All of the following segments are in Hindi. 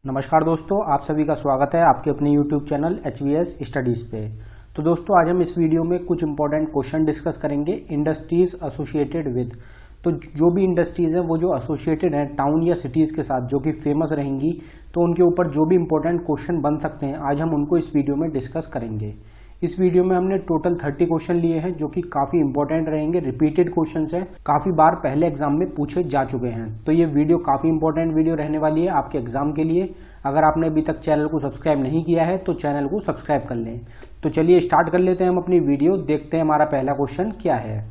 नमस्कार दोस्तों, आप सभी का स्वागत है आपके अपने YouTube चैनल HVS स्टडीज़ पे। तो दोस्तों आज हम इस वीडियो में कुछ इंपॉर्टेंट क्वेश्चन डिस्कस करेंगे इंडस्ट्रीज एसोसिएटेड विद। तो जो भी इंडस्ट्रीज़ हैं वो जो एसोसिएटेड हैं टाउन या सिटीज़ के साथ, जो कि फेमस रहेंगी, तो उनके ऊपर जो भी इंपॉर्टेंट क्वेश्चन बन सकते हैं आज हम उनको इस वीडियो में डिस्कस करेंगे। इस वीडियो में हमने टोटल 30 क्वेश्चन लिए हैं जो कि काफ़ी इंपॉर्टेंट रहेंगे, रिपीटेड क्वेश्चंस हैं, काफ़ी बार पहले एग्जाम में पूछे जा चुके हैं। तो ये वीडियो काफ़ी इंपॉर्टेंट वीडियो रहने वाली है आपके एग्जाम के लिए। अगर आपने अभी तक चैनल को सब्सक्राइब नहीं किया है तो चैनल को सब्सक्राइब कर लें। तो चलिए स्टार्ट कर लेते हैं हम अपनी वीडियो, देखते हैं हमारा पहला क्वेश्चन क्या है।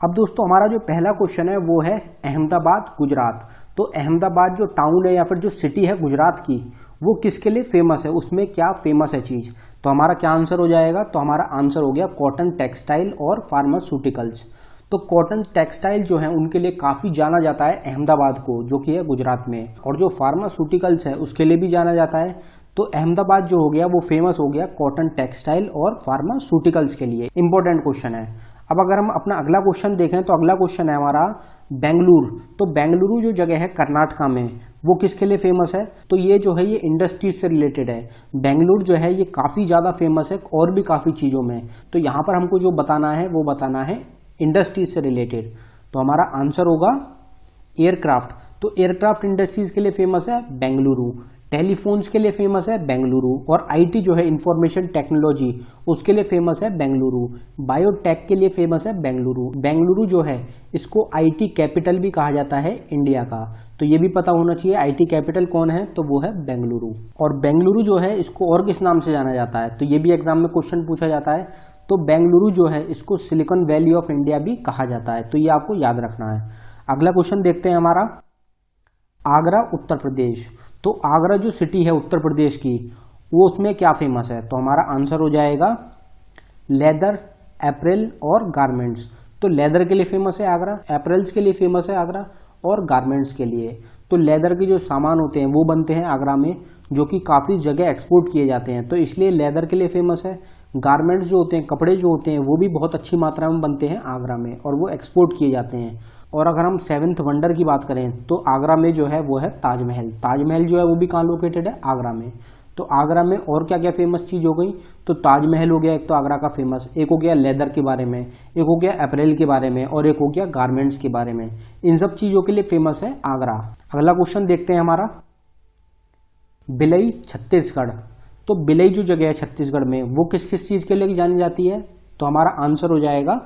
अब दोस्तों हमारा जो पहला क्वेश्चन है वो है अहमदाबाद गुजरात। तो अहमदाबाद जो टाउन है या फिर जो सिटी है गुजरात की, वो किसके लिए फेमस है, उसमें क्या फेमस है चीज़। तो हमारा क्या आंसर हो जाएगा, तो हमारा आंसर हो गया कॉटन टेक्सटाइल और फार्मास्यूटिकल्स। तो कॉटन टेक्सटाइल जो है उनके लिए काफ़ी जाना जाता है अहमदाबाद को, जो कि है गुजरात में, और जो फार्मास्यूटिकल्स है उसके लिए भी जाना जाता है। तो अहमदाबाद जो हो गया वो फेमस हो गया कॉटन टेक्सटाइल और फार्मास्यूटिकल्स के लिए। इंपॉर्टेंट क्वेश्चन है। अब अगर हम अपना अगला क्वेश्चन देखें तो अगला क्वेश्चन है हमारा बेंगलुरु। तो बेंगलुरु जो जगह है कर्नाटका में, वो किसके लिए फेमस है, तो ये जो है ये इंडस्ट्रीज से रिलेटेड है। बेंगलुरु जो है ये काफ़ी ज़्यादा फेमस है और भी काफ़ी चीज़ों में। तो यहाँ पर हमको जो बताना है वो बताना है इंडस्ट्रीज से रिलेटेड। तो हमारा आंसर होगा एयरक्राफ्ट। तो एयरक्राफ्ट इंडस्ट्रीज के लिए फेमस है बेंगलुरु, टेलीफोन्स के लिए फेमस है बेंगलुरु, और आईटी जो है इंफॉर्मेशन टेक्नोलॉजी उसके लिए फेमस है बेंगलुरु, बायोटेक के लिए फेमस है बेंगलुरु। बेंगलुरु जो है इसको आईटी कैपिटल भी कहा जाता है इंडिया का। तो ये भी पता होना चाहिए आईटी कैपिटल कौन है, तो वो है बेंगलुरु। और बेंगलुरु जो है इसको और किस नाम से जाना जाता है, तो ये भी एग्जाम में क्वेश्चन पूछा जाता है। तो बेंगलुरु जो है इसको सिलिकॉन वैली ऑफ इंडिया भी कहा जाता है, तो ये आपको याद रखना है। अगला क्वेश्चन देखते हैं हमारा आगरा उत्तर प्रदेश। तो आगरा जो सिटी है उत्तर प्रदेश की, वो उसमें क्या फेमस है, तो हमारा आंसर हो जाएगा लेदर, एप्रिल और गारमेंट्स। तो लेदर के लिए फेमस है आगरा, एप्रिल्स के लिए फेमस है आगरा, और गारमेंट्स के लिए। तो लेदर के जो सामान होते हैं वो बनते हैं आगरा में, जो कि काफ़ी जगह एक्सपोर्ट किए जाते हैं, तो इसलिए लेदर के लिए फेमस है। गारमेंट्स जो होते हैं, कपड़े जो होते हैं, वो भी बहुत अच्छी मात्रा में बनते हैं आगरा में और वो एक्सपोर्ट किए जाते हैं। और अगर हम 7th वंडर की बात करें तो आगरा में जो है वो है ताजमहल। ताजमहल जो है वो भी कहाँ लोकेटेड है, आगरा में। तो आगरा में और क्या क्या फेमस चीज़ हो गई, तो ताजमहल हो गया एक तो आगरा का फेमस, एक हो गया लेदर के बारे में, एक हो गया अप्रैल के बारे में, और एक हो गया गारमेंट्स के बारे में। इन सब चीज़ों के लिए फेमस है आगरा। अगला क्वेश्चन देखते हैं हमारा भिलई छत्तीसगढ़। तो भिलई जो जगह है छत्तीसगढ़ में, वो किस किस चीज़ के लिए जानी जाती है, तो हमारा आंसर हो जाएगा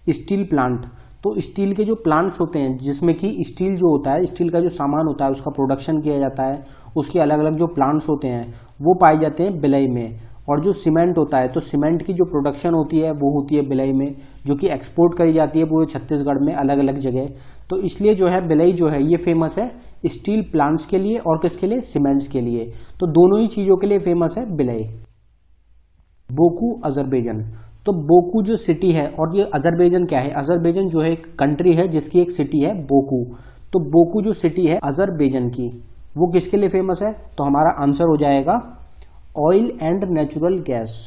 स्टील प्लांट। तो स्टील के जो प्लांट्स होते हैं जिसमें कि स्टील जो होता है, स्टील का जो सामान होता है उसका प्रोडक्शन किया जाता है, उसके अलग अलग जो प्लांट्स होते हैं वो पाए जाते हैं भिलई में। और जो सीमेंट होता है, तो सीमेंट की जो प्रोडक्शन होती है वो होती है भिलई में, जो कि एक्सपोर्ट करी जाती है पूरे छत्तीसगढ़ में अलग अलग जगह। तो इसलिए जो है भिलई जो है ये फेमस है स्टील प्लांट्स के लिए और किसके लिए, सीमेंट्स के लिए। तो दोनों ही चीज़ों के लिए फेमस है भिलई। बोकू अजरबैजान। तो बोकू जो सिटी है, और ये अजरबैजान क्या है, अजरबैजान जो है एक कंट्री है जिसकी एक सिटी है बोकू। तो बोकू जो सिटी है अजरबैजान की, वो किसके लिए फेमस है, तो हमारा आंसर हो जाएगा ऑयल एंड नेचुरल गैस।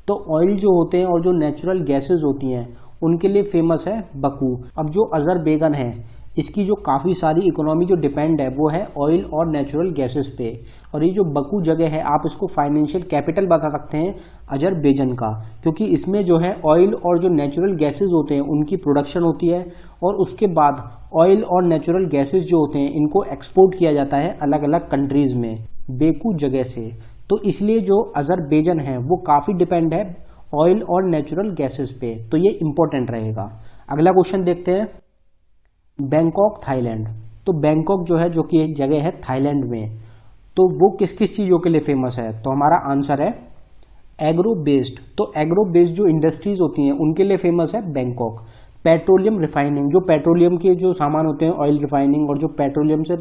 तो ऑयल जो होते हैं और जो नेचुरल गैसेस होती हैं उनके लिए फेमस है बकू। अब जो अजरबैजान है इसकी जो काफ़ी सारी इकोनॉमी जो डिपेंड है वो है ऑयल और नेचुरल गैसेस पे, और ये जो बकू जगह है आप इसको फाइनेंशियल कैपिटल बता सकते हैं अजरबैजान का, क्योंकि इसमें जो है ऑयल और जो नेचुरल गैसेस होते हैं उनकी प्रोडक्शन होती है, और उसके बाद ऑयल और नेचुरल गैसेस जो होते हैं इनको एक्सपोर्ट किया जाता है अलग अलग कंट्रीज़ में बेकू जगह से। तो इसलिए जो अजरबैजान है वो काफ़ी डिपेंड है ऑयल और नेचुरल गैसेस पे, तो ये इंपॉर्टेंट रहेगा। अगला क्वेश्चन देखते हैं बैंकॉक थाईलैंड। तो बैंकॉक जो है, जो कि एक जगह है थाईलैंड में, तो वो किस किस चीज़ों के लिए फेमस है, तो हमारा आंसर है एग्रो बेस्ड। तो एग्रो बेस्ड जो इंडस्ट्रीज होती हैं उनके लिए फेमस है बैंकॉक। पेट्रोलियम रिफाइनिंग, जो पेट्रोलियम के जो सामान होते हैं, ऑयल रिफाइनिंग और जो पेट्रोलियम से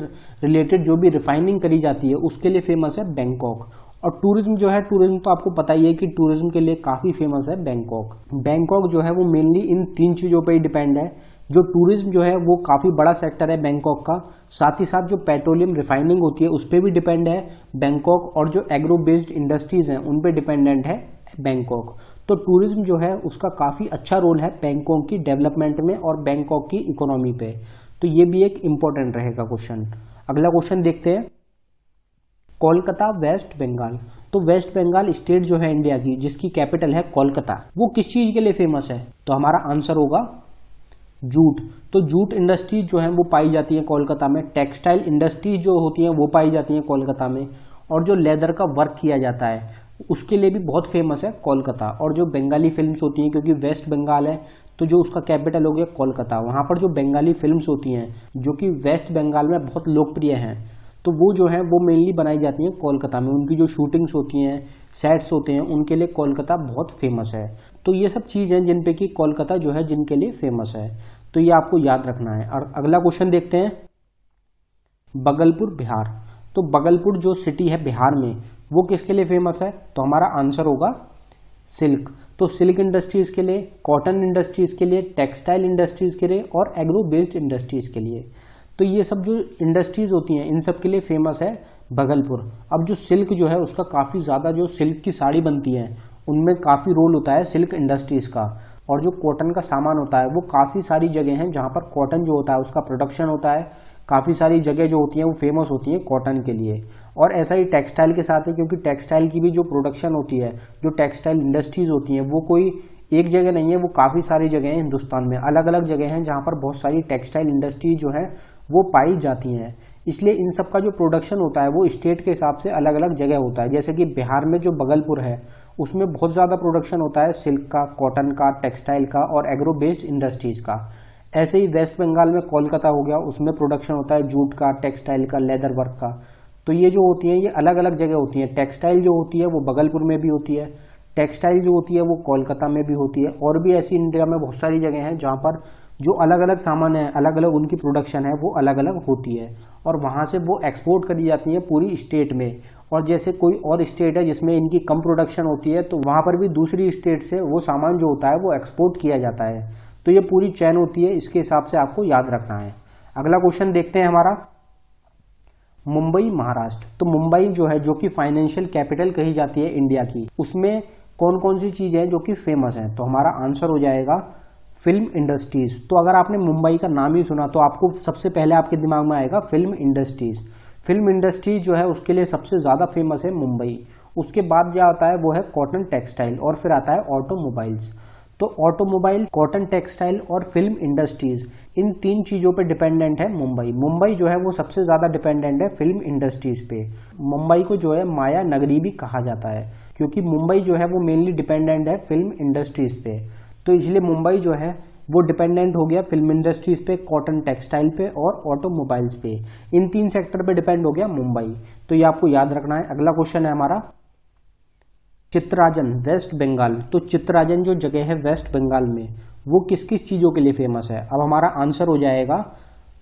रिलेटेड जो भी रिफाइनिंग करी जाती है उसके लिए फेमस है बैंकॉक। और टूरिज्म जो है, टूरिज्म तो आपको पता ही है कि टूरिज्म के लिए काफ़ी फेमस है बैंकॉक। बैंकॉक जो है वो मेनली इन 3 चीज़ों पर ही डिपेंड है। जो टूरिज्म जो है वो काफ़ी बड़ा सेक्टर है बैंकॉक का, साथ ही साथ जो पेट्रोलियम रिफाइनिंग होती है उस पर भी डिपेंड है बैंकॉक, और जो एग्रो बेस्ड इंडस्ट्रीज़ हैं उन पर डिपेंडेंट है बैंकॉक। तो टूरिज्म जो है उसका काफ़ी अच्छा रोल है बैंकॉक की डेवलपमेंट में और बैंकॉक की इकोनॉमी पे। तो ये भी एक इम्पॉर्टेंट रहेगा क्वेश्चन। अगला क्वेश्चन देखते हैं कोलकाता वेस्ट बंगाल। तो वेस्ट बंगाल स्टेट जो है इंडिया की, जिसकी कैपिटल है कोलकाता, वो किस चीज के लिए फेमस है? तो हमारा आंसर होगा जूट। तो जूट इंडस्ट्रीज जो है वो पाई जाती है कोलकाता में, टेक्सटाइल इंडस्ट्रीज जो होती हैं वो पाई जाती हैं कोलकाता में, और जो लेदर का वर्क किया जाता है उसके लिए भी बहुत फेमस है कोलकाता। और जो बंगाली फिल्म्स होती हैं, क्योंकि वेस्ट बंगाल है तो जो उसका कैपिटल हो गया कोलकाता, वहाँ पर जो बंगाली फिल्म्स होती हैं जो कि वेस्ट बंगाल में बहुत लोकप्रिय हैं, तो वो जो है वो मेनली बनाई जाती हैं कोलकाता में। उनकी जो शूटिंग्स होती हैं, सेट्स होते हैं, उनके लिए कोलकाता बहुत फेमस है। तो ये सब चीज़ हैं जिन पे कि कोलकाता जो है जिनके लिए फेमस है, तो ये आपको याद रखना है। और अगला क्वेश्चन देखते हैं, बगलपुर बिहार। तो बगलपुर जो सिटी है बिहार में, वो किसके लिए फेमस है? तो हमारा आंसर होगा सिल्क। तो सिल्क इंडस्ट्रीज के लिए, कॉटन इंडस्ट्रीज के लिए, टेक्सटाइल इंडस्ट्रीज के लिए और एग्रो बेस्ड इंडस्ट्रीज के लिए। तो ये सब जो इंडस्ट्रीज होती हैं इन सब के लिए फेमस है बगलपुर। अब जो सिल्क जो है उसका काफ़ी ज़्यादा, जो सिल्क की साड़ी बनती है उनमें काफ़ी रोल होता है सिल्क इंडस्ट्रीज़ का। और जो कॉटन का सामान होता है वो काफ़ी सारी जगह हैं जहाँ पर कॉटन जो होता है उसका प्रोडक्शन होता है। काफ़ी सारी जगह जो होती हैं वो फेमस होती हैं कॉटन के लिए। और ऐसा ही टेक्सटाइल के साथ है, क्योंकि टेक्सटाइल की भी जो प्रोडक्शन होती है, जो टेक्सटाइल इंडस्ट्रीज होती हैं, वो कोई एक जगह नहीं है, वो काफ़ी सारी जगह हैं हिंदुस्तान में, अलग अलग जगह हैं जहाँ पर बहुत सारी टेक्सटाइल इंडस्ट्री जो है वो पाई जाती हैं। इसलिए इन सब का जो प्रोडक्शन होता है वो स्टेट के हिसाब से अलग अलग जगह होता है। जैसे कि बिहार में जो बगलपुर है उसमें बहुत ज़्यादा प्रोडक्शन होता है सिल्क का, कॉटन का, टेक्सटाइल का और एग्रो बेस्ड इंडस्ट्रीज़ का। ऐसे ही वेस्ट बंगाल में कोलकाता हो गया, उसमें प्रोडक्शन होता है जूट का, टेक्सटाइल का, लेदर वर्क का। तो ये जो होती हैं ये अलग अलग जगह होती हैं। टेक्सटाइल जो होती है वो बगलपुर में भी होती है, टेक्सटाइल जो होती है वो कोलकाता में भी होती है, और भी ऐसी इंडिया में बहुत सारी जगह हैं जहाँ पर जो अलग अलग सामान है, अलग अलग उनकी प्रोडक्शन है वो अलग अलग होती है, और वहाँ से वो एक्सपोर्ट करी जाती है पूरी स्टेट में। और जैसे कोई और स्टेट है जिसमें इनकी कम प्रोडक्शन होती है तो वहाँ पर भी दूसरी स्टेट से वो सामान जो होता है वो एक्सपोर्ट किया जाता है। तो ये पूरी चैन होती है, इसके हिसाब से आपको याद रखना है। अगला क्वेश्चन देखते हैं हमारा, मुंबई महाराष्ट्र। तो मुंबई जो है, जो कि फाइनेंशियल कैपिटल कही जाती है इंडिया की, उसमें कौन कौन सी चीज़ें हैं जो कि फेमस हैं? तो हमारा आंसर हो जाएगा फिल्म इंडस्ट्रीज। तो अगर आपने मुंबई का नाम ही सुना तो आपको सबसे पहले आपके दिमाग में आएगा फिल्म इंडस्ट्रीज। फिल्म इंडस्ट्रीज जो है उसके लिए सबसे ज़्यादा फेमस है मुंबई। उसके बाद जो आता है वो है कॉटन टेक्सटाइल, और फिर आता है ऑटोमोबाइल्स। तो ऑटोमोबाइल, कॉटन टेक्सटाइल और फिल्म इंडस्ट्रीज, इन तीन चीज़ों पे डिपेंडेंट है मुंबई। मुंबई जो है वो सबसे ज़्यादा डिपेंडेंट है फिल्म इंडस्ट्रीज पे। मुंबई को जो है माया नगरी भी कहा जाता है, क्योंकि मुंबई जो है वो मेनली डिपेंडेंट है फिल्म इंडस्ट्रीज पे। तो इसलिए मुंबई जो है वो डिपेंडेंट हो गया फिल्म इंडस्ट्रीज पे, कॉटन टेक्सटाइल पे और ऑटोमोबाइल्स पे। इन तीन सेक्टर पे डिपेंड हो गया मुंबई। तो ये आपको याद रखना है। अगला क्वेश्चन है हमारा, चित्तराजन वेस्ट बंगाल। तो चित्तराजन जो जगह है वेस्ट बंगाल में, वो किस किस चीज़ों के लिए फेमस है? अब हमारा आंसर हो जाएगा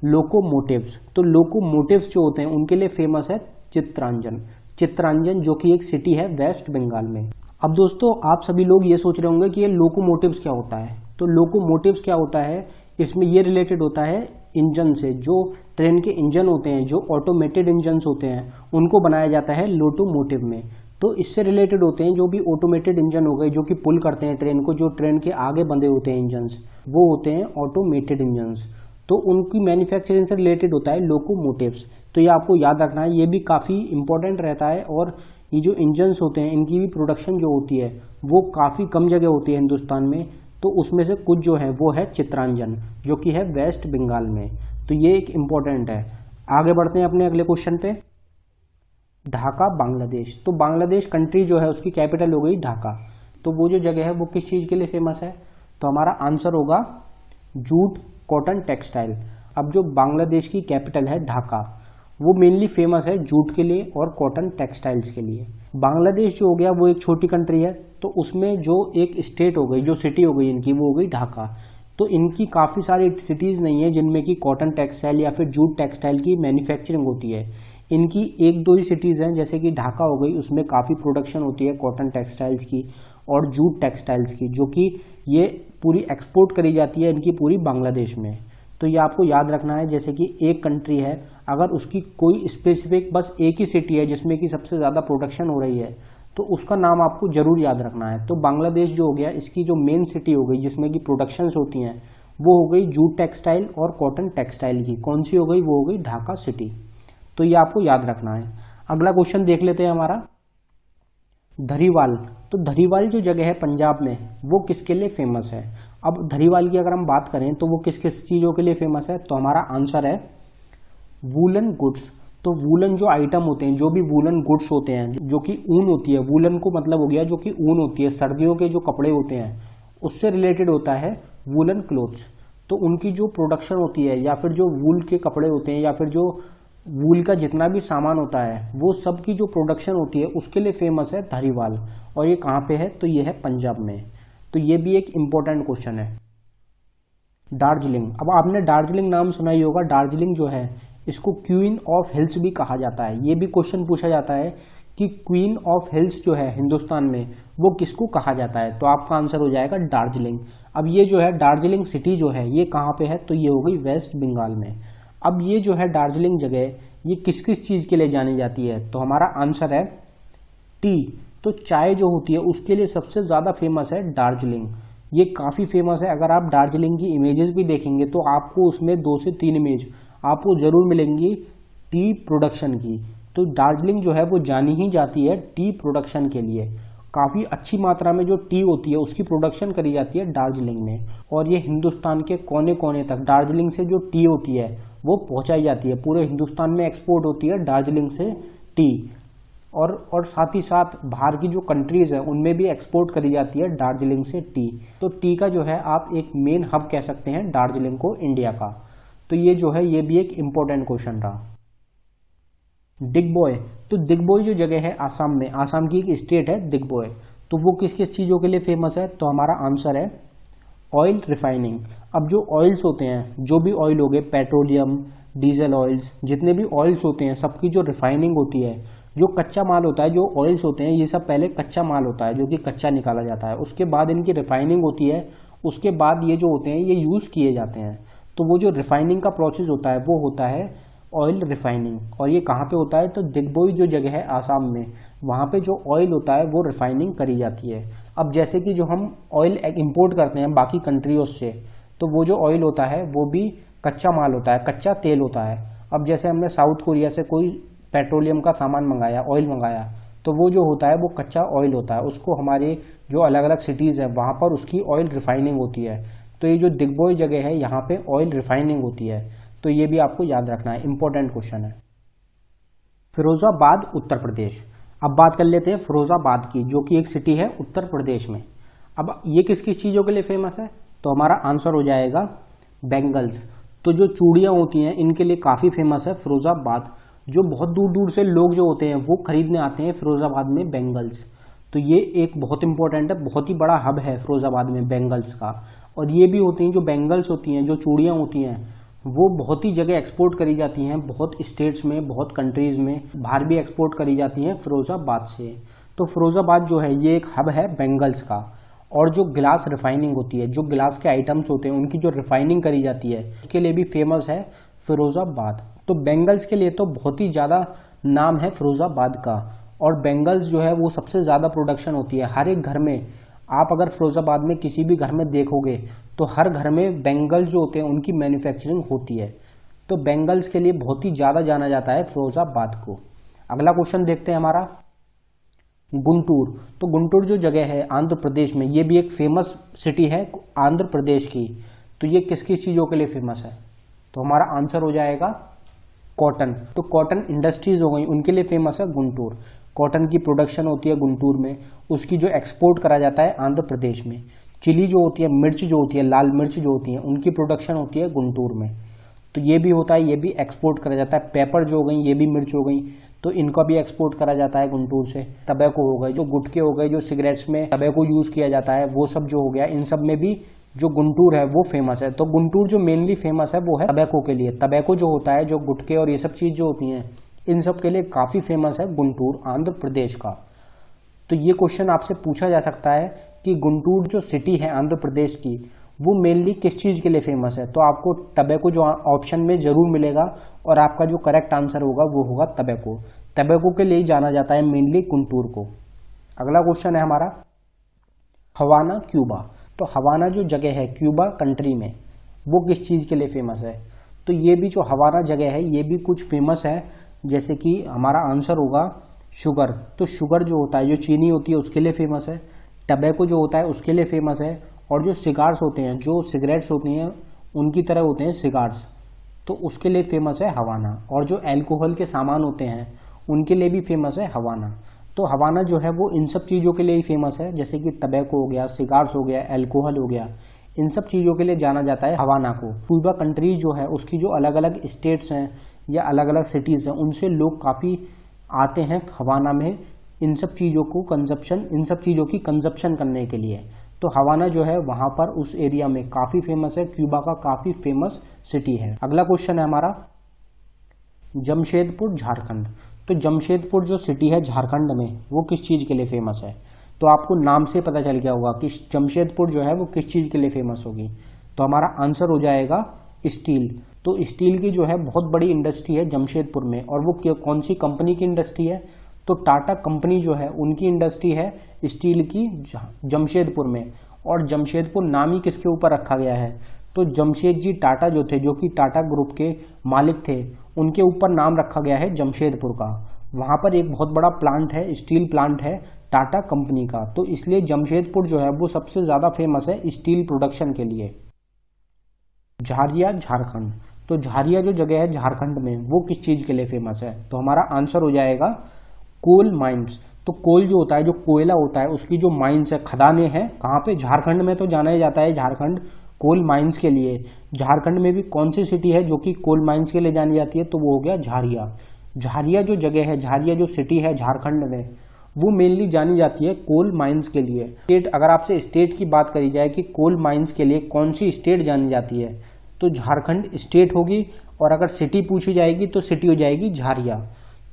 लोकोमोटिव्स। तो लोकोमोटिव्स जो होते हैं उनके लिए फेमस है चित्तरंजन। चित्तरंजन जो कि एक सिटी है वेस्ट बंगाल में। अब दोस्तों आप सभी लोग ये सोच रहे होंगे कि ये लोकोमोटिव्स क्या होता है। तो लोकोमोटिव्स क्या होता है, इसमें ये रिलेटेड होता है इंजन से। जो ट्रेन के इंजन होते हैं, जो ऑटोमेटेड इंजन होते हैं, उनको बनाया जाता है लोकोमोटिव में। तो इससे रिलेटेड होते हैं जो भी ऑटोमेटेड इंजन हो गए जो कि पुल करते हैं ट्रेन को, जो ट्रेन के आगे बंधे होते हैं इंजन्स, वो होते हैं ऑटोमेटेड इंजन्स। तो उनकी मैन्युफैक्चरिंग से रिलेटेड होता है लोकोमोटिव्स। तो ये आपको याद रखना है, ये भी काफ़ी इंपॉर्टेंट रहता है। और ये जो इंजन्स होते हैं इनकी भी प्रोडक्शन जो होती है वो काफ़ी कम जगह होती है हिंदुस्तान में। तो उसमें से कुछ जो है वो है चित्तरंजन, जो कि है वेस्ट बंगाल में। तो ये एक इम्पॉर्टेंट है। आगे बढ़ते हैं अपने अगले क्वेश्चन पे, ढाका बांग्लादेश। तो बांग्लादेश कंट्री जो है उसकी कैपिटल हो गई ढाका। तो वो जो जगह है वो किस चीज़ के लिए फेमस है? तो हमारा आंसर होगा जूट, कॉटन, टेक्सटाइल। अब जो बांग्लादेश की कैपिटल है ढाका, वो मेनली फेमस है जूट के लिए और कॉटन टेक्सटाइल्स के लिए। बांग्लादेश जो हो गया वो एक छोटी कंट्री है, तो उसमें जो एक स्टेट हो गई, जो सिटी हो गई इनकी, वो हो गई ढाका। तो इनकी काफ़ी सारी सिटीज़ नहीं है जिनमें कि कॉटन टेक्सटाइल या फिर जूट टेक्सटाइल की मैन्युफैक्चरिंग होती है। इनकी एक दो ही सिटीज़ हैं, जैसे कि ढाका हो गई, उसमें काफ़ी प्रोडक्शन होती है कॉटन टेक्सटाइल्स की और जूट टेक्सटाइल्स की, जो कि ये पूरी एक्सपोर्ट करी जाती है इनकी पूरी बांग्लादेश में। तो ये आपको याद रखना है। जैसे कि एक कंट्री है, अगर उसकी कोई स्पेसिफिक बस एक ही सिटी है जिसमें कि सबसे ज़्यादा प्रोडक्शन हो रही है, तो उसका नाम आपको जरूर याद रखना है। तो बांग्लादेश जो हो गया, इसकी जो मेन सिटी हो गई जिसमें कि प्रोडक्शंस होती हैं, वो हो गई जूट टेक्सटाइल और कॉटन टेक्सटाइल की। कौन सी हो गई? वो हो गई ढाका सिटी। तो ये आपको याद रखना है। अगला क्वेश्चन देख लेते हैं हमारा, धरीवाल। तो धरीवाल जो जगह है पंजाब में, वो किसके लिए फेमस है? अब धरीवाल की अगर हम बात करें तो वो किस किस चीज़ों के लिए फेमस है? तो हमारा आंसर है वूलन गुड्स। तो वूलन जो आइटम होते हैं, जो भी वूलन गुड्स होते हैं, जो कि ऊन होती है, वूलन को मतलब हो गया जो कि ऊन होती है, सर्दियों के जो कपड़े होते हैं उससे रिलेटेड होता है वूलन क्लोथ्स। तो उनकी जो प्रोडक्शन होती है, या फिर जो वूल के कपड़े होते हैं, या फिर जो वूल का जितना भी सामान होता है, वो सब की जो प्रोडक्शन होती है उसके लिए फेमस है धरीवाल। और ये कहाँ पे है? तो ये है पंजाब में। तो ये भी एक इम्पोर्टेंट क्वेश्चन है। दार्जिलिंग। अब आपने दार्जिलिंग नाम सुना ही होगा। दार्जिलिंग जो है इसको क्वीन ऑफ हिल्स भी कहा जाता है। ये भी क्वेश्चन पूछा जाता है कि क्वीन ऑफ हिल्स जो है हिंदुस्तान में, वो किसको कहा जाता है? तो आपका आंसर हो जाएगा दार्जिलिंग। अब ये जो है दार्जिलिंग सिटी जो है ये कहाँ पे है? तो ये हो गई वेस्ट बंगाल में। अब ये जो है दार्जिलिंग जगह, ये किस किस चीज़ के लिए जानी जाती है? तो हमारा आंसर है टी। तो चाय जो होती है उसके लिए सबसे ज़्यादा फेमस है दार्जिलिंग। ये काफ़ी फेमस है। अगर आप दार्जिलिंग की इमेजेस भी देखेंगे तो आपको उसमें 2 से 3 इमेज आपको जरूर मिलेंगी टी प्रोडक्शन की। तो दार्जिलिंग जो है वो जानी ही जाती है टी प्रोडक्शन के लिए। काफ़ी अच्छी मात्रा में जो टी होती है उसकी प्रोडक्शन करी जाती है दार्जिलिंग में। और ये हिंदुस्तान के कोने कोने तक दार्जिलिंग से जो टी होती है वो पहुंचाई जाती है। पूरे हिंदुस्तान में एक्सपोर्ट होती है दार्जिलिंग से टी। और साथ ही साथ बाहर की जो कंट्रीज है उनमें भी एक्सपोर्ट करी जाती है दार्जिलिंग से टी। तो टी का जो है आप एक मेन हब कह सकते हैं दार्जिलिंग को इंडिया का। तो ये जो है ये भी एक इम्पोर्टेंट क्वेश्चन रहा। दिग्बोय। तो दिग्बोय जो जगह है आसाम में, आसाम की एक स्टेट है दिग्बोय। तो वो किस किस चीज़ों के लिए फेमस है? तो हमारा आंसर है ऑयल रिफाइनिंग। अब जो ऑयल्स होते हैं, जो भी ऑयल हो गए, पेट्रोलियम, डीजल ऑयल्स, जितने भी ऑयल्स होते हैं सबकी जो रिफाइनिंग होती है, जो कच्चा माल होता है, जो ऑयल्स होते हैं ये सब पहले कच्चा माल होता है जो कि कच्चा निकाला जाता है। उसके बाद इनकी रिफाइनिंग होती है। उसके बाद ये जो होते हैं ये यूज़ किए जाते हैं। तो वो जो रिफाइनिंग का प्रोसेस होता है वो होता है ऑयल रिफाइनिंग। और ये कहाँ पे होता है? तो दिग्बोई जो जगह है आसाम में, वहाँ पे जो ऑयल होता है वो रिफाइनिंग करी जाती है। अब जैसे कि जो हम ऑयल इंपोर्ट करते हैं बाकी कंट्रियों से, तो वो जो ऑयल होता है वो भी कच्चा माल होता है, कच्चा तेल होता है। अब जैसे हमने साउथ कोरिया से कोई पेट्रोलियम का सामान मंगाया, ऑयल मंगाया, तो वो जो होता है वो कच्चा ऑयल होता है। उसको हमारे जो अलग अलग सिटीज़ है वहाँ पर उसकी ऑयल रिफाइनिंग होती है। तो ये जो दिग्बोई जगह है यहाँ पे ऑयल रिफाइनिंग होती है। तो ये भी आपको याद रखना है, इंपॉर्टेंट क्वेश्चन है। फिरोजाबाद उत्तर प्रदेश। अब बात कर लेते हैं फिरोजाबाद की, जो कि एक सिटी है उत्तर प्रदेश में। अब ये किस किस चीज़ों के लिए फेमस है? तो हमारा आंसर हो जाएगा बैंगल्स। तो जो चूड़ियाँ होती हैं इनके लिए काफ़ी फेमस है फिरोजाबाद। जो बहुत दूर दूर से लोग जो होते हैं वो खरीदने आते हैं फिरोजाबाद में बैंगल्स। तो ये एक बहुत इंपॉर्टेंट है, बहुत ही बड़ा हब है फिरोजाबाद में बैंगल्स का। और ये भी होती हैं जो बैंगल्स होती हैं, जो चूड़ियाँ होती हैं, वो बहुत ही जगह एक्सपोर्ट करी जाती हैं, बहुत स्टेट्स में, बहुत कंट्रीज़ में, बाहर भी एक्सपोर्ट करी जाती हैं फिरोज़ाबाद से। तो फिरोज़ाबाद जो है ये एक हब है बैंगल्स का। और जो गिलास रिफाइनिंग होती है, जो गिलास के आइटम्स होते हैं उनकी जो रिफाइनिंग करी जाती है, उसके लिए भी फेमस है फिरोज़ाबाद। तो बैंगल्स के लिए तो बहुत ही ज़्यादा नाम है फिरोज़ाबाद का। और बैंगल्स जो है वो सबसे ज़्यादा प्रोडक्शन होती है हर एक घर में। आप अगर फिरोज़ाबाद में किसी भी घर में देखोगे तो हर घर में बैंगल जो होते हैं उनकी मैन्युफैक्चरिंग होती है। तो बैंगल्स के लिए बहुत ही ज़्यादा जाना जाता है फिरोज़ाबाद को। अगला क्वेश्चन देखते हैं हमारा, गुंटूर। तो गुंटूर जो जगह है आंध्र प्रदेश में, ये भी एक फेमस सिटी है आंध्र प्रदेश की। तो ये किस किस चीज़ों के लिए फेमस है? तो हमारा आंसर हो जाएगा कॉटन। तो कॉटन इंडस्ट्रीज हो गई, उनके लिए फेमस है गुंटूर। कॉटन की प्रोडक्शन होती है गुंटूर में, उसकी जो एक्सपोर्ट करा जाता है आंध्र प्रदेश में। चिली जो होती है, मिर्च जो होती है, लाल मिर्च जो होती है, उनकी प्रोडक्शन होती है गुंटूर में। तो ये भी होता है, ये भी एक्सपोर्ट करा जाता है। पेपर जो हो गई, ये भी मिर्च हो गई, तो इनका भी एक्सपोर्ट करा जाता है गुंटूर से। टबैको हो गए, जो गुटखे हो गए, जो सिगरेट्स में टबैको यूज़ किया जाता है, वो सब जो हो गया, इन सब में भी जो गुंटूर है वो फेमस है। तो गुंटूर जो मेनली फेमस है वो है टबैको के लिए। टबैको जो होता है, जो गुटखे और ये सब चीज़ जो होती हैं, इन सब के लिए काफ़ी फेमस है गुंटूर आंध्र प्रदेश का। तो ये क्वेश्चन आपसे पूछा जा सकता है कि गुंटूर जो सिटी है आंध्र प्रदेश की, वो मेनली किस चीज़ के लिए फेमस है? तो आपको टबैको जो ऑप्शन में ज़रूर मिलेगा और आपका जो करेक्ट आंसर होगा वो होगा टबैको। टबैको के लिए जाना जाता है मेनली गुंटूर को। अगला क्वेश्चन है हमारा, हवाना क्यूबा। तो हवाना जो जगह है क्यूबा कंट्री में, वो किस चीज़ के लिए फेमस है? तो ये भी जो हवाना जगह है ये भी कुछ फेमस है जैसे कि हमारा आंसर होगा शुगर। तो शुगर जो होता है, जो चीनी होती है उसके लिए फेमस है। टबैको जो होता है उसके लिए फेमस है। और जो सिगार्स होते हैं, जो सिगरेट्स होती हैं उनकी तरह होते हैं सिगार्स, तो उसके लिए फेमस है हवाना। और जो अल्कोहल के सामान होते हैं उनके लिए भी फेमस है हवाना। तो हवाना जो है वो इन सब चीज़ों के लिए ही फेमस है, जैसे कि टबैको हो गया, सिगार्स हो गया, अल्कोहल हो गया, इन सब चीज़ों के लिए जाना जाता है हवाना को। क्यूबा कंट्री जो है उसकी जो अलग अलग स्टेट्स हैं या अलग अलग सिटीज़ हैं, उनसे लोग काफ़ी आते हैं हवाना में इन सब चीज़ों की कंजप्शन करने के लिए। तो हवाना जो है वहाँ पर उस एरिया में काफ़ी फेमस है, क्यूबा का काफ़ी फेमस सिटी है। अगला क्वेश्चन है हमारा जमशेदपुर झारखंड। तो जमशेदपुर जो सिटी है झारखंड में, वो किस चीज़ के लिए फेमस है? तो आपको नाम से पता चल गया होगा कि जमशेदपुर जो है वो किस चीज़ के लिए फेमस होगी। तो हमारा आंसर हो जाएगा स्टील। तो स्टील की जो है बहुत बड़ी इंडस्ट्री है जमशेदपुर में। और वो कौन सी कंपनी की इंडस्ट्री है? तो टाटा कंपनी जो है उनकी इंडस्ट्री है स्टील की जमशेदपुर में। और जमशेदपुर नाम ही किसके ऊपर रखा गया है? तो जमशेद जी टाटा जो थे, जो कि टाटा ग्रुप के मालिक थे, उनके ऊपर नाम रखा गया है जमशेदपुर का। वहाँ पर एक बहुत बड़ा प्लांट है, स्टील प्लांट है टाटा कंपनी का। तो इसलिए जमशेदपुर जो है वो सबसे ज़्यादा फेमस है स्टील प्रोडक्शन के लिए। झारिया झारखंड। तो झारिया जो जगह है झारखंड में, वो किस चीज़ के लिए फेमस है? तो हमारा आंसर हो जाएगा कोल माइंस। तो कोल जो होता है, जो कोयला होता है, उसकी जो माइंस है, खदानें हैं, कहाँ पे? झारखंड में। तो जाना ही जाता है झारखंड कोल माइंस के लिए। झारखंड में भी कौन सी सिटी है जो कि कोल माइंस के लिए जानी जाती है? तो वो हो गया झारिया। झारिया जो जगह है, झारिया जो सिटी है झारखंड में, वो मेनली जानी जाती है कोल माइंस के लिए। स्टेट, अगर आपसे स्टेट की बात करी जाए कि कोल माइंस के लिए कौन सी स्टेट जानी जाती है, तो झारखंड स्टेट होगी। और अगर सिटी पूछी जाएगी तो सिटी हो जाएगी झारिया।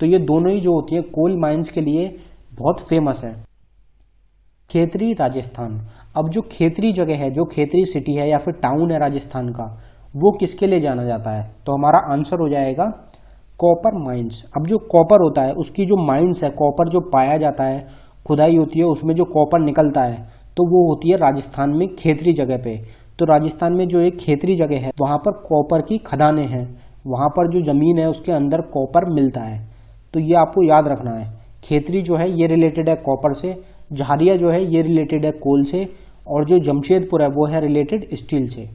तो ये दोनों ही जो होती है कोल माइंस के लिए बहुत फेमस है। खेतरी राजस्थान। अब जो खेतरी जगह है, जो खेतरी सिटी है या फिर टाउन है राजस्थान का, वो किसके लिए जाना जाता है? तो हमारा आंसर हो जाएगा कॉपर माइंस। अब जो कॉपर होता है उसकी जो माइंस है, कॉपर जो पाया जाता है, खुदाई होती है, उसमें जो कॉपर निकलता है, तो वो होती है राजस्थान में खेतरी जगह पे। तो राजस्थान में जो एक खेतरी जगह है वहाँ पर कॉपर की खदानें हैं, वहाँ पर जो ज़मीन है उसके अंदर कॉपर मिलता है। तो ये आपको याद रखना है। खेतरी जो है ये रिलेटेड है कॉपर से, झारिया जो है ये रिलेटेड है कोल से, और जो जमशेदपुर है वो है रिलेटेड स्टील से।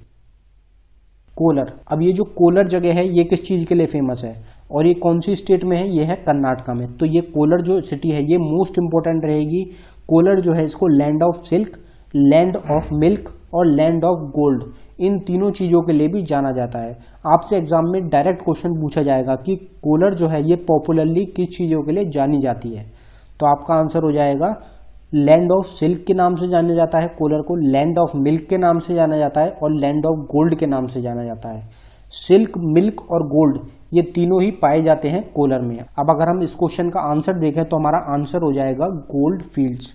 कोलर। अब ये जो कोलर जगह है ये किस चीज़ के लिए फेमस है और ये कौन सी स्टेट में है? ये है कर्नाटका में। तो ये कोलर जो सिटी है ये मोस्ट इंपॉर्टेंट रहेगी। कोलर जो है इसको land of silk, land of milk और लैंड ऑफ गोल्ड, इन तीनों चीज़ों के लिए भी जाना जाता है। आपसे एग्जाम में डायरेक्ट क्वेश्चन पूछा जाएगा कि कोलर जो है ये पॉपुलरली किस चीज़ों के लिए जानी जाती है। तो आपका आंसर हो जाएगा लैंड ऑफ सिल्क के नाम से जाना जाता है कोलर को, लैंड ऑफ मिल्क के नाम से जाना जाता है और लैंड ऑफ गोल्ड के नाम से जाना जाता है। सिल्क, मिल्क और गोल्ड ये तीनों ही पाए जाते हैं कोलर में। अब अगर हम इस क्वेश्चन का आंसर देखें तो हमारा आंसर हो जाएगा गोल्ड फील्ड्स।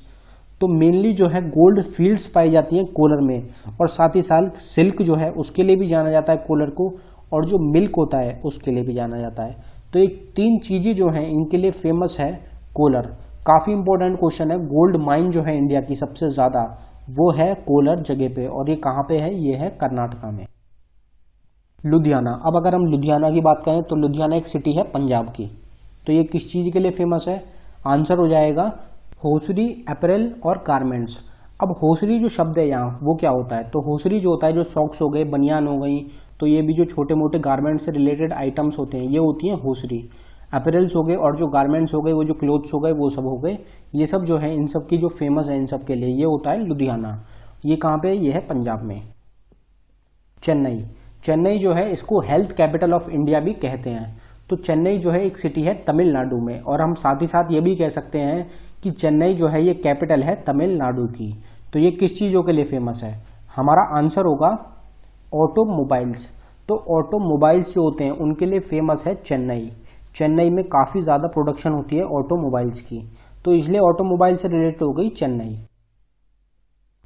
तो मेनली जो है गोल्ड फील्ड्स पाई जाती हैं कोलर में, और साथ ही साथ सिल्क जो है उसके लिए भी जाना जाता है कोलर को, और जो मिल्क होता है उसके लिए भी जाना जाता है। तो ये तीन चीज़ें जो हैं इनके लिए फेमस है कोलर। काफ़ी इंपॉर्टेंट क्वेश्चन है। गोल्ड माइन जो है इंडिया की सबसे ज़्यादा, वो है कोलर जगह पे, और ये कहाँ पे है? ये है कर्नाटका में। लुधियाना। अब अगर हम लुधियाना की बात करें तो लुधियाना एक सिटी है पंजाब की। तो ये किस चीज़ के लिए फेमस है? आंसर हो जाएगा होसरी, अपैरल और गारमेंट्स। अब होसरी जो शब्द है यहाँ वो क्या होता है? तो होसरी जो होता है, जो सॉक्स हो गए, बनियान हो गई, तो ये भी जो छोटे मोटे गारमेंट्स से रिलेटेड आइटम्स होते हैं ये होती हैं होसरी। अपैरल्स हो गए और जो गारमेंट्स हो गए, वो जो क्लोथ्स हो गए, वो सब हो गए। ये सब जो है इन सब की जो फेमस है इन सब के लिए ये होता है लुधियाना। ये कहाँ पे? ये है पंजाब में। चेन्नई। चेन्नई जो है इसको हेल्थ कैपिटल ऑफ इंडिया भी कहते हैं। तो चेन्नई जो है एक सिटी है तमिलनाडु में, और हम साथ ही साथ ये भी कह सकते हैं कि चेन्नई जो है ये कैपिटल है तमिलनाडु की। तो ये किस चीज़ों के लिए फेमस है? हमारा आंसर होगा ऑटोमोबाइल्स। तो ऑटोमोबाइल्स जो होते हैं उनके लिए फेमस है चेन्नई। चेन्नई में काफ़ी ज़्यादा प्रोडक्शन होती है ऑटोमोबाइल्स की, तो इसलिए ऑटोमोबाइल से रिलेटेड हो गई चेन्नई।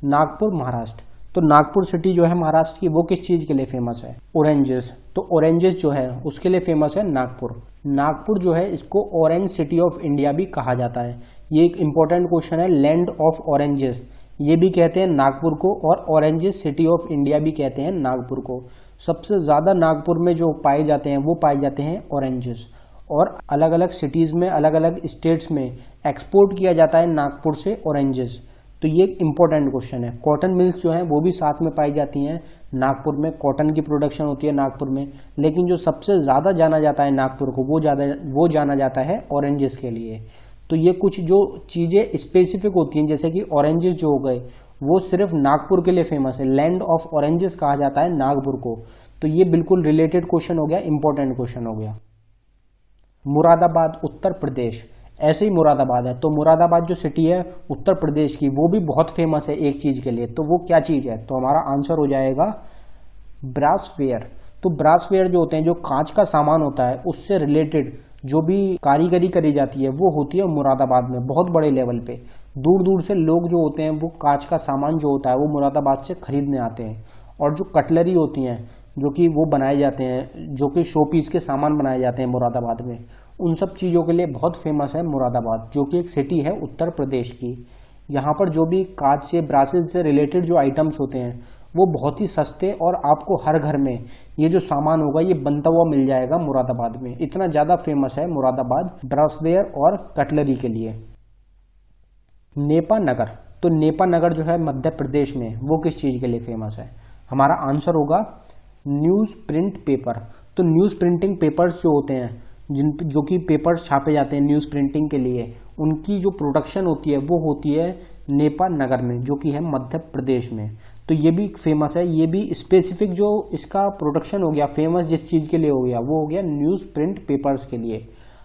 नागपुर महाराष्ट्र। तो नागपुर सिटी जो है महाराष्ट्र की, वो किस चीज़ के लिए फेमस है? ऑरेंजेस। तो ऑरेंजेस जो है उसके लिए फेमस है नागपुर। नागपुर जो है इसको ऑरेंज सिटी ऑफ इंडिया भी कहा जाता है। ये एक इंपॉर्टेंट क्वेश्चन है। लैंड ऑफ ऑरेंजेस ये भी कहते हैं नागपुर को, और ऑरेंजेस सिटी ऑफ इंडिया भी कहते हैं नागपुर को। सबसे ज़्यादा नागपुर में जो पाए जाते हैं वो पाए जाते हैं ऑरेंजेस। और अलग अलग सिटीज़ में, अलग अलग स्टेट्स में एक्सपोर्ट किया जाता है नागपुर से ऑरेंजेस। तो ये एक इम्पोर्टेंट क्वेश्चन है। कॉटन मिल्स जो हैं वो भी साथ में पाई जाती हैं नागपुर में, कॉटन की प्रोडक्शन होती है नागपुर में, लेकिन जो सबसे ज़्यादा जाना जाता है नागपुर को वो जाना जाता है ऑरेंजेस के लिए। तो ये कुछ जो चीज़ें स्पेसिफिक होती हैं, जैसे कि ऑरेंजेस जो हो गए वो सिर्फ नागपुर के लिए फेमस है, लैंड ऑफ ऑरेंजेस कहा जाता है नागपुर को। तो ये बिल्कुल रिलेटेड क्वेश्चन हो गया, इंपॉर्टेंट क्वेश्चन हो गया। मुरादाबाद उत्तर प्रदेश, ऐसे ही मुरादाबाद है, तो मुरादाबाद जो सिटी है उत्तर प्रदेश की वो भी बहुत फेमस है एक चीज़ के लिए। तो वो क्या चीज़ है? तो हमारा आंसर हो जाएगा ब्रासवेयर। तो ब्रासवेयर जो होते हैं, जो कांच का सामान होता है, उससे रिलेटेड जो भी कारीगरी करी जाती है वो होती है मुरादाबाद में, बहुत बड़े लेवल पे। दूर दूर से लोग जो होते हैं वो कांच का सामान जो होता है वो मुरादाबाद से खरीदने आते हैं। और जो कटलरी होती हैं, जो कि वो बनाए जाते हैं, जो कि शो पीस के सामान बनाए जाते हैं मुरादाबाद में, उन सब चीज़ों के लिए बहुत फेमस है मुरादाबाद, जो कि एक सिटी है उत्तर प्रदेश की। यहाँ पर जो भी कांच से, ब्रासेस से रिलेटेड जो आइटम्स होते हैं वो बहुत ही सस्ते, और आपको हर घर में ये जो सामान होगा ये बनता हुआ मिल जाएगा मुरादाबाद में। इतना ज़्यादा फेमस है मुरादाबाद ब्रासवेयर और कटलरी के लिए। नेपा नगर, तो नेपा नगर जो है मध्य प्रदेश में, वो किस चीज़ के लिए फेमस है? हमारा आंसर होगा न्यूज़ प्रिंट पेपर। तो न्यूज़ प्रिंटिंग पेपर्स जो होते हैं, जो कि पेपर्स छापे जाते हैं न्यूज़ प्रिंटिंग के लिए, उनकी जो प्रोडक्शन होती है वो होती है नेपा नगर में, जो कि है मध्य प्रदेश में। तो ये भी फेमस है। ये भी स्पेसिफिक जो इसका प्रोडक्शन हो गया, फेमस जिस चीज़ के लिए हो गया वो हो गया न्यूज़ प्रिंट पेपर्स के लिए।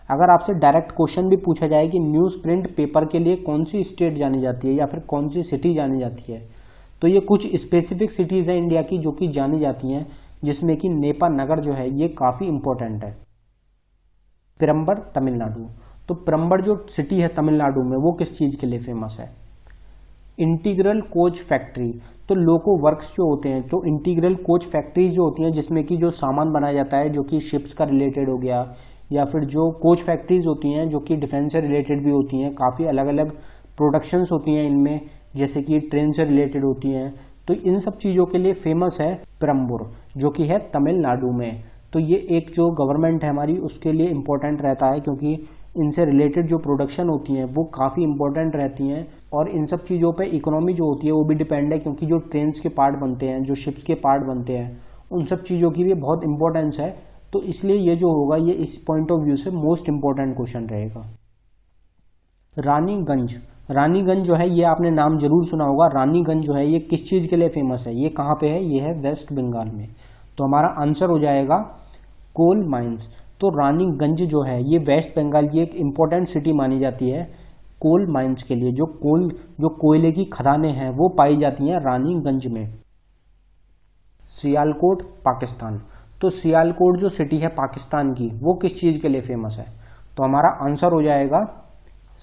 अगर आपसे डायरेक्ट क्वेश्चन भी पूछा जाए कि न्यूज़ प्रिंट पेपर के लिए कौन सी स्टेट जानी जाती है या फिर कौन सी सिटी जानी जाती है, तो ये कुछ स्पेसिफिक सिटीज़ हैं इंडिया की जो कि जानी जाती हैं, जिसमें कि नेपा नगर जो है ये काफ़ी इंपॉर्टेंट है। पेरम्बर तमिलनाडु, तो पेरम्बर जो सिटी है तमिलनाडु में वो किस चीज़ के लिए फेमस है? Integral coach factory. तो लोको वर्क्स जो होते हैं, तो इंटीग्रल कोच फैक्ट्रीज जो होती हैं जिसमें कि जो सामान बनाया जाता है जो कि शिप्स का रिलेटेड हो गया, या फिर जो कोच फैक्ट्रीज होती हैं जो कि डिफेंस से रिलेटेड भी होती हैं, काफ़ी अलग अलग प्रोडक्शंस होती हैं इनमें, जैसे कि ट्रेन से रिलेटेड होती हैं। तो इन सब चीज़ों के लिए फेमस है पेरम्बूर, जो कि है तमिलनाडु में। तो ये एक जो गवर्नमेंट है हमारी उसके लिए इम्पोर्टेंट रहता है, क्योंकि इनसे रिलेटेड जो प्रोडक्शन होती हैं वो काफ़ी इंपॉर्टेंट रहती हैं, और इन सब चीज़ों पे इकोनॉमी जो होती है वो भी डिपेंड है, क्योंकि जो ट्रेन्स के पार्ट बनते हैं, जो शिप्स के पार्ट बनते हैं, उन सब चीज़ों की भी बहुत इंपॉर्टेंस है। तो इसलिए ये जो होगा ये इस पॉइंट ऑफ व्यू से मोस्ट इम्पॉर्टेंट क्वेश्चन रहेगा। रानीगंज, रानीगंज जो है ये आपने नाम जरूर सुना होगा। रानीगंज जो है ये किस चीज़ के लिए फेमस है? ये कहाँ पे है? ये है वेस्ट बंगाल में। तो हमारा आंसर हो जाएगा कोल माइंस। तो रानीगंज जो है ये वेस्ट बंगाल की एक इम्पोर्टेंट सिटी मानी जाती है कोल माइंस के लिए। जो कोयले की खदानें हैं वो पाई जाती हैं रानीगंज में। सियालकोट पाकिस्तान, तो सियालकोट जो सिटी है पाकिस्तान की वो किस चीज़ के लिए फेमस है? तो हमारा आंसर हो जाएगा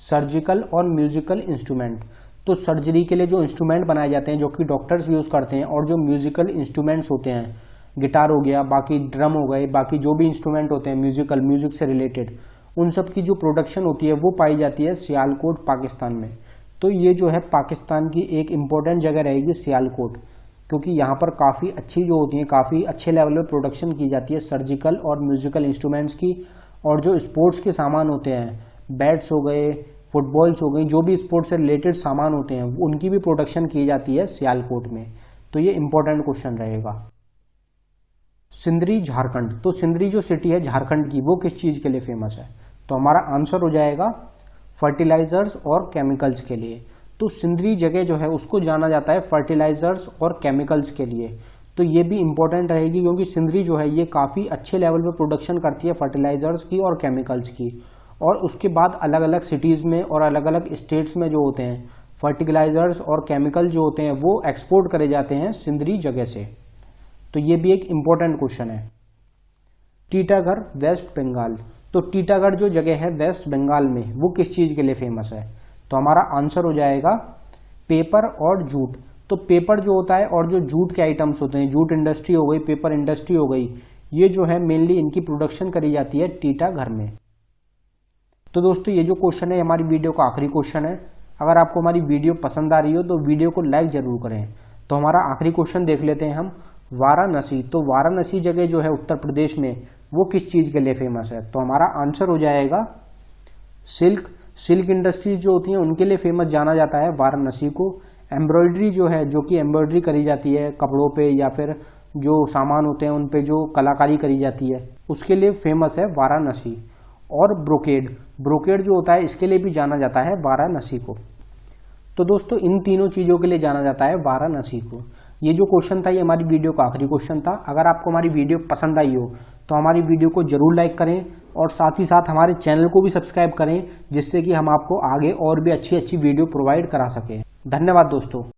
सर्जिकल और म्यूजिकल इंस्ट्रूमेंट। तो सर्जरी के लिए जो इंस्ट्रूमेंट बनाए जाते हैं जो कि डॉक्टर्स यूज़ करते हैं, और जो म्यूजिकल इंस्ट्रूमेंट्स होते हैं, गिटार हो गया, बाकी ड्रम हो गए, बाकी जो भी इंस्ट्रूमेंट होते हैं म्यूजिक से रिलेटेड, उन सब की जो प्रोडक्शन होती है वो पाई जाती है सियालकोट पाकिस्तान में। तो ये जो है पाकिस्तान की एक इम्पोर्टेंट जगह रहेगी सियालकोट, क्योंकि यहाँ पर काफ़ी अच्छी जो होती है, काफ़ी अच्छे लेवल पे प्रोडक्शन की जाती है सर्जिकल और म्यूजिकल इंस्ट्रूमेंट्स की। और जो स्पोर्ट्स के सामान होते हैं, बैट्स हो गए, फुटबॉल्स हो गई, जो भी स्पोर्ट्स से रिलेटेड सामान होते हैं उनकी भी प्रोडक्शन की जाती है सियालकोट में। तो ये इंपॉर्टेंट क्वेश्चन रहेगा। सिंदरी झारखंड, तो सिंदरी जो सिटी है झारखंड की वो किस चीज़ के लिए फेमस है? तो हमारा आंसर हो जाएगा फर्टिलाइजर्स और केमिकल्स के लिए। तो सिंदरी जगह जो है उसको जाना जाता है फर्टिलाइजर्स और केमिकल्स के लिए। तो ये भी इंपॉर्टेंट रहेगी, क्योंकि सिंदरी जो है ये काफ़ी अच्छे लेवल पे प्रोडक्शन करती है फर्टिलाइजर्स की और केमिकल्स की। और उसके बाद अलग अलग सिटीज़ में और अलग अलग स्टेट्स में जो होते हैं फर्टिलाइजर्स और केमिकल जो होते हैं वो एक्सपोर्ट करे जाते हैं सिंदरी जगह से। तो ये भी एक इम्पोर्टेंट क्वेश्चन है। टीटागढ़ वेस्ट बंगाल, तो टीटागढ़ जो जगह है वेस्ट बंगाल में वो किस चीज़ के लिए फेमस है? तो हमारा आंसर हो जाएगा पेपर और जूट। तो पेपर जो होता है और जो जूट के आइटम्स होते हैं, जूट इंडस्ट्री हो गई, पेपर इंडस्ट्री हो गई, ये जो है मेनली इनकी प्रोडक्शन करी जाती है टीटागढ़ में। तो दोस्तों ये जो क्वेश्चन है हमारी वीडियो का आखिरी क्वेश्चन है। अगर आपको हमारी वीडियो पसंद आ रही हो तो वीडियो को लाइक जरूर करें। तो हमारा आखिरी क्वेश्चन देख लेते हैं हम। वाराणसी, तो वाराणसी जगह जो है उत्तर प्रदेश में वो किस चीज़ के लिए फेमस है? तो हमारा आंसर हो जाएगा सिल्क। सिल्क इंडस्ट्रीज जो होती हैं उनके लिए फेमस जाना जाता है वाराणसी को। एम्ब्रॉयडरी जो है, जो कि एम्ब्रॉयडरी करी जाती है कपड़ों पे या फिर जो सामान होते हैं उन पे जो कलाकारी करी जाती है, उसके लिए फेमस है वाराणसी। और ब्रोकेड, ब्रोकेड जो होता है इसके लिए भी जाना जाता है वाराणसी को। तो दोस्तों इन तीनों चीज़ों के लिए जाना जाता है वाराणसी को। ये जो क्वेश्चन था ये हमारी वीडियो का आखिरी क्वेश्चन था। अगर आपको हमारी वीडियो पसंद आई हो तो हमारी वीडियो को जरूर लाइक करें और साथ ही साथ हमारे चैनल को भी सब्सक्राइब करें, जिससे कि हम आपको आगे और भी अच्छी अच्छी वीडियो प्रोवाइड करा सकें। धन्यवाद दोस्तों।